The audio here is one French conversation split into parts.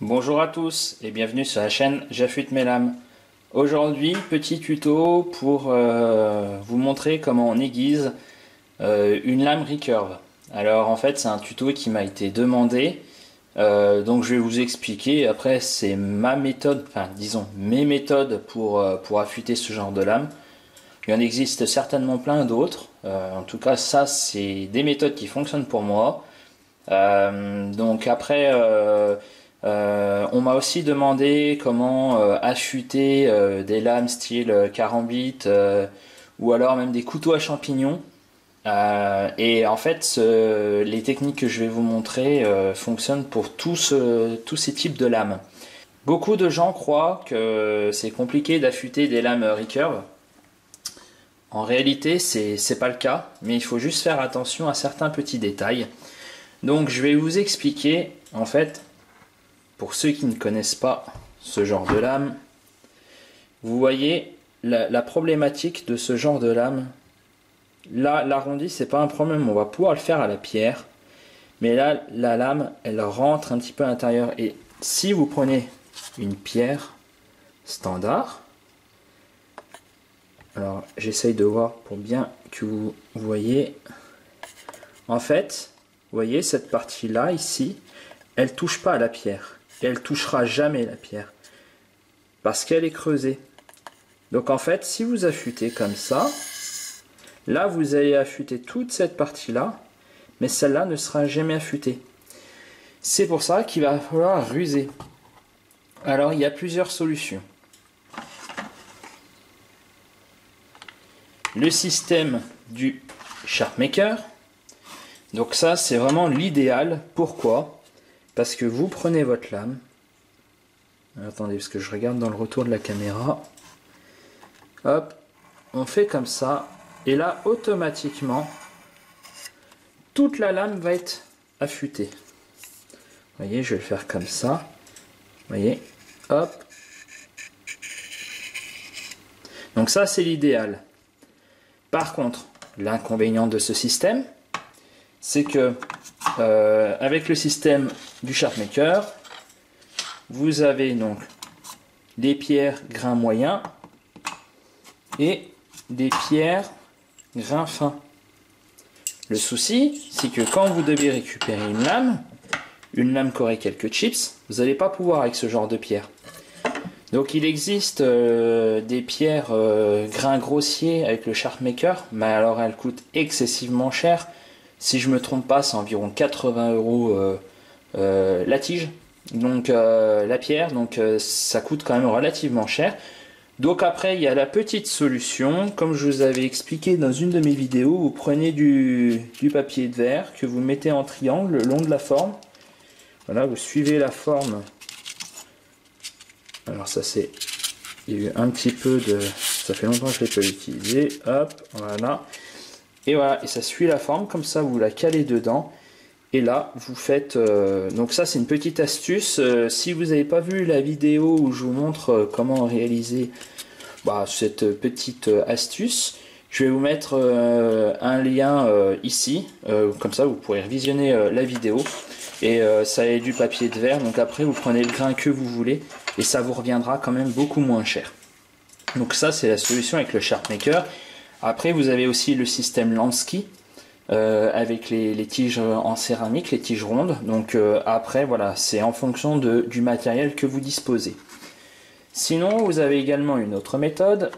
Bonjour à tous et bienvenue sur la chaîne J'affûte mes lames. Aujourd'hui, petit tuto pour vous montrer comment on aiguise une lame recurve. Alors en fait c'est un tuto qui m'a été demandé, donc je vais vous expliquer. Après c'est ma méthode, enfin disons mes méthodes pour affûter ce genre de lame. Il y en existe certainement plein d'autres, en tout cas ça c'est des méthodes qui fonctionnent pour moi. Donc après on m'a aussi demandé comment affûter des lames style carambite ou alors même des couteaux à champignons. Et en fait, les techniques que je vais vous montrer fonctionnent pour tous ces types de lames. Beaucoup de gens croient que c'est compliqué d'affûter des lames recurve. En réalité, c'est pas le cas, mais il faut juste faire attention à certains petits détails. Donc je vais vous expliquer en fait. Pour ceux qui ne connaissent pas ce genre de lame, vous voyez la problématique de ce genre de lame. Là, l'arrondi, c'est pas un problème, on va pouvoir le faire à la pierre. Mais là, la lame, elle rentre un petit peu à l'intérieur. Et si vous prenez une pierre standard, alors j'essaye de voir pour bien que vous voyez. En fait, vous voyez cette partie-là, ici, elle touche pas à la pierre. Et elle touchera jamais la pierre parce qu'elle est creusée. Donc en fait, si vous affûtez comme ça, là vous allez affûter toute cette partie là, mais celle-là ne sera jamais affûtée. C'est pour ça qu'il va falloir ruser. Alors il y a plusieurs solutions. Le système du Sharpmaker. Donc ça c'est vraiment l'idéal. Pourquoi ? Parce que vous prenez votre lame. Attendez, parce que je regarde dans le retour de la caméra. Hop, on fait comme ça. Et là, automatiquement, toute la lame va être affûtée. Vous voyez, je vais le faire comme ça. Vous voyez, hop. Donc ça, c'est l'idéal. Par contre, l'inconvénient de ce système, c'est que avec le système du Sharpmaker, vous avez donc des pierres grains moyens et des pierres grains fins. Le souci, c'est que quand vous devez récupérer une lame qui aurait quelques chips, vous n'allez pas pouvoir avec ce genre de pierre. Donc il existe des pierres grains grossiers avec le Sharpmaker, mais alors elles coûtent excessivement cher. Si je me trompe pas, c'est environ 80 € la tige, donc la pierre, donc ça coûte quand même relativement cher. Donc après il y a la petite solution, comme je vous avais expliqué dans une de mes vidéos, vous prenez du papier de verre que vous mettez en triangle le long de la forme. Voilà, vous suivez la forme. Alors ça c'est, il y a eu un petit peu de, ça fait longtemps que je ne l'ai pas utilisé. Hop, voilà. Et voilà, et ça suit la forme, comme ça vous la calez dedans. Et là, vous faites... donc ça, c'est une petite astuce. Si vous n'avez pas vu la vidéo où je vous montre comment réaliser cette petite astuce, je vais vous mettre un lien ici. Comme ça, vous pourrez visionner la vidéo. Et ça est du papier de verre. Donc après, vous prenez le grain que vous voulez. Et ça vous reviendra quand même beaucoup moins cher. Donc ça, c'est la solution avec le Sharpmaker. Après, vous avez aussi le système Lansky avec les tiges en céramique, les tiges rondes. Donc après, voilà, c'est en fonction du matériel que vous disposez. Sinon, vous avez également une autre méthode.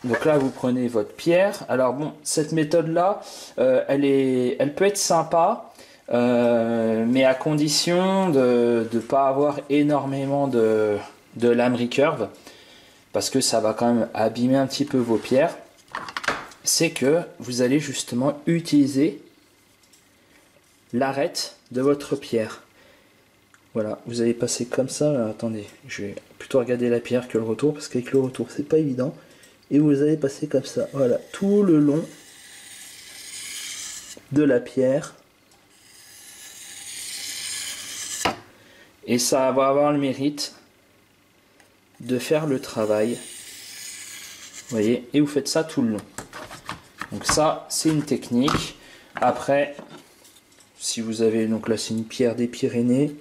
Donc là, vous prenez votre pierre. Alors bon, cette méthode-là, elle peut être sympa, mais à condition de ne pas avoir énormément de lames recurve, parce que ça va quand même abîmer un petit peu vos pierres. C'est que vous allez justement utiliser l'arête de votre pierre. Voilà, vous allez passer comme ça. Là, attendez, je vais plutôt regarder la pierre que le retour, parce qu'avec le retour c'est pas évident. Et vous allez passer comme ça, voilà, tout le long de la pierre. Et ça va avoir le mérite de faire le travail. Vous voyez, et vous faites ça tout le long. Donc ça, c'est une technique. Après, si vous avez, donc là c'est une pierre des Pyrénées,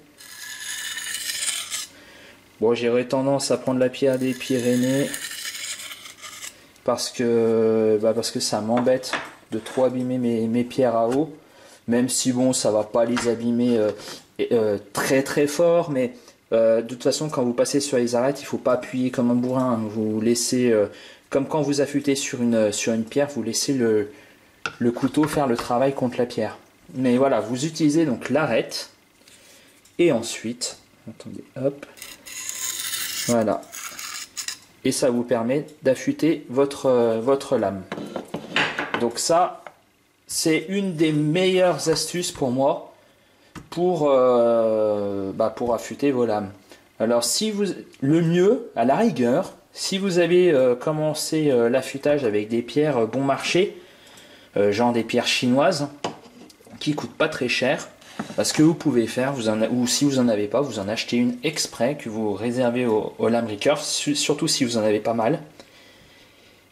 Bon, j'aurais tendance à prendre la pierre des Pyrénées parce que ça m'embête de trop abîmer mes pierres à eau. Même si bon, ça va pas les abîmer très très fort, mais de toute façon, quand vous passez sur les arêtes, il faut pas appuyer comme un bourrin, hein. Vous laissez, comme quand vous affûtez sur une pierre, vous laissez le couteau faire le travail contre la pierre. Mais voilà, vous utilisez donc l'arête et ensuite, attendez, hop, voilà, et ça vous permet d'affûter votre lame. Donc ça, c'est une des meilleures astuces pour moi pour affûter vos lames. Alors le mieux, à la rigueur, si vous avez commencé l'affûtage avec des pierres bon marché, genre des pierres chinoises, qui coûtent pas très cher, ce que vous pouvez faire, ou si vous en avez pas, vous en achetez une exprès que vous réservez aux lames recurve, surtout si vous en avez pas mal.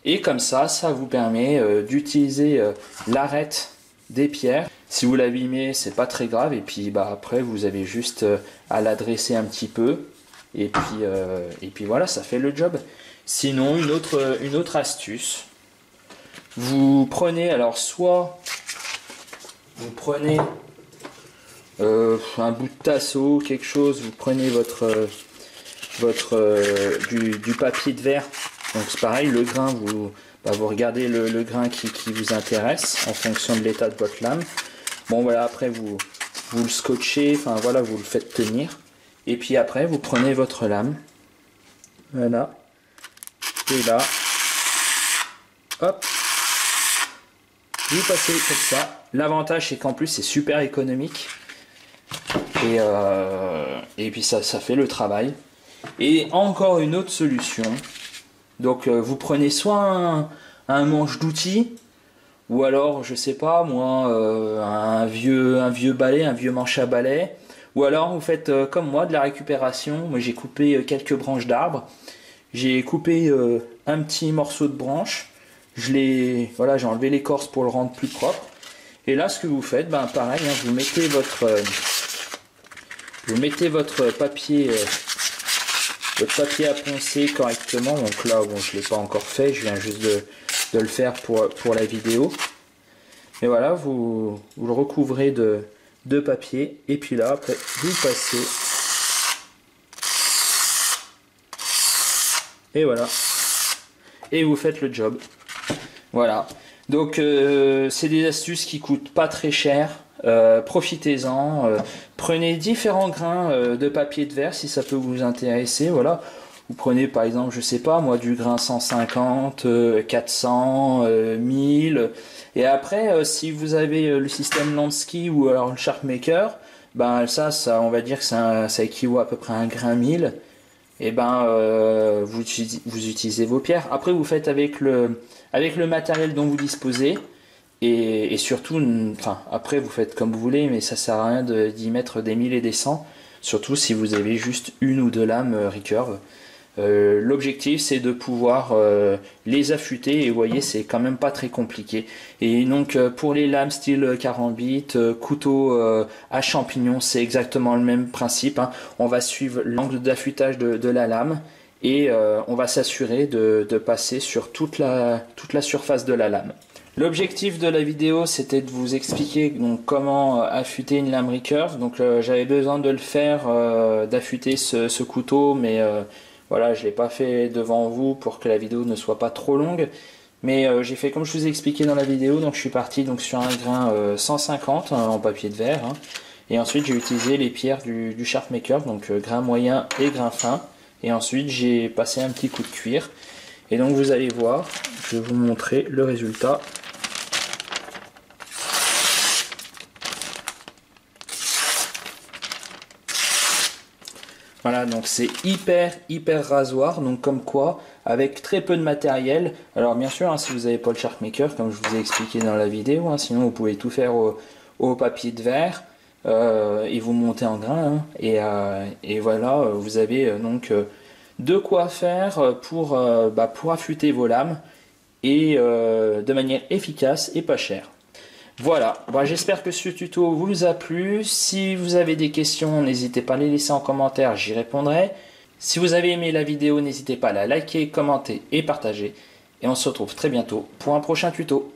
Et comme ça vous permet d'utiliser l'arête des pierres. Si vous l'abîmez, c'est pas très grave. Et puis après, vous avez juste à la dresser un petit peu. Et puis voilà, ça fait le job. Sinon, une autre astuce. Vous prenez, alors soit vous prenez un bout de tasseau, quelque chose. Vous prenez du papier de verre. Donc c'est pareil, le grain, vous regardez le grain qui vous intéresse en fonction de l'état de votre lame. Bon voilà, après vous le scotchez, enfin voilà, vous le faites tenir. Et puis après, vous prenez votre lame. Voilà. Et là, hop, vous passez comme ça. L'avantage, c'est qu'en plus, c'est super économique. Et puis ça fait le travail. Et encore une autre solution. Donc vous prenez soit un manche d'outils, ou alors je sais pas moi, un vieux balai, un vieux manche à balai, ou alors vous faites comme moi de la récupération. Moi j'ai coupé quelques branches d'arbres, j'ai coupé un petit morceau de branche, j'ai enlevé l'écorce pour le rendre plus propre. Et là ce que vous faites, pareil, hein, vous mettez votre papier à poncer correctement. Donc là, bon, je ne l'ai pas encore fait, je viens juste de le faire pour la vidéo. Et voilà, vous le recouvrez de papier. Et puis là, après, vous passez. Et voilà. Et vous faites le job. Voilà. Donc, c'est des astuces qui coûtent pas très cher. Profitez-en, prenez différents grains de papier de verre si ça peut vous intéresser. Voilà, vous prenez par exemple, je sais pas moi, du grain 150, 400, 1000. Et après, si vous avez le système Lansky ou alors le Sharpmaker, ça on va dire que ça équivaut à peu près à un grain 1000. Et vous utilisez vos pierres. Après, vous faites avec le matériel dont vous disposez. Et surtout, après vous faites comme vous voulez, mais ça sert à rien d'y mettre des 1000 et des 100, surtout si vous avez juste une ou deux lames recurve. L'objectif c'est de pouvoir les affûter, et vous voyez c'est quand même pas très compliqué. Et donc pour les lames style carambite, couteau à champignons, c'est exactement le même principe, hein. On va suivre l'angle d'affûtage de la lame, et on va s'assurer de passer sur toute la surface de la lame. L'objectif de la vidéo, c'était de vous expliquer donc comment affûter une lame recurve. Donc j'avais besoin de le faire, d'affûter ce couteau, mais voilà, je l'ai pas fait devant vous pour que la vidéo ne soit pas trop longue. Mais j'ai fait comme je vous ai expliqué dans la vidéo. Donc je suis parti donc sur un grain 150 en papier de verre, hein. Et ensuite j'ai utilisé les pierres du Sharpmaker, donc grain moyen et grain fin. Et ensuite j'ai passé un petit coup de cuir. Et donc vous allez voir, je vais vous montrer le résultat. Voilà, donc c'est hyper rasoir, donc comme quoi, avec très peu de matériel. Alors bien sûr, hein, si vous n'avez pas le Sharpmaker, comme je vous ai expliqué dans la vidéo, hein, sinon vous pouvez tout faire au papier de verre, et vous montez en grain, hein, et voilà, vous avez donc de quoi faire pour affûter vos lames, et de manière efficace et pas chère. Voilà, j'espère que ce tuto vous a plu. Si vous avez des questions, n'hésitez pas à les laisser en commentaire, j'y répondrai. Si vous avez aimé la vidéo, n'hésitez pas à la liker, commenter et partager. Et on se retrouve très bientôt pour un prochain tuto.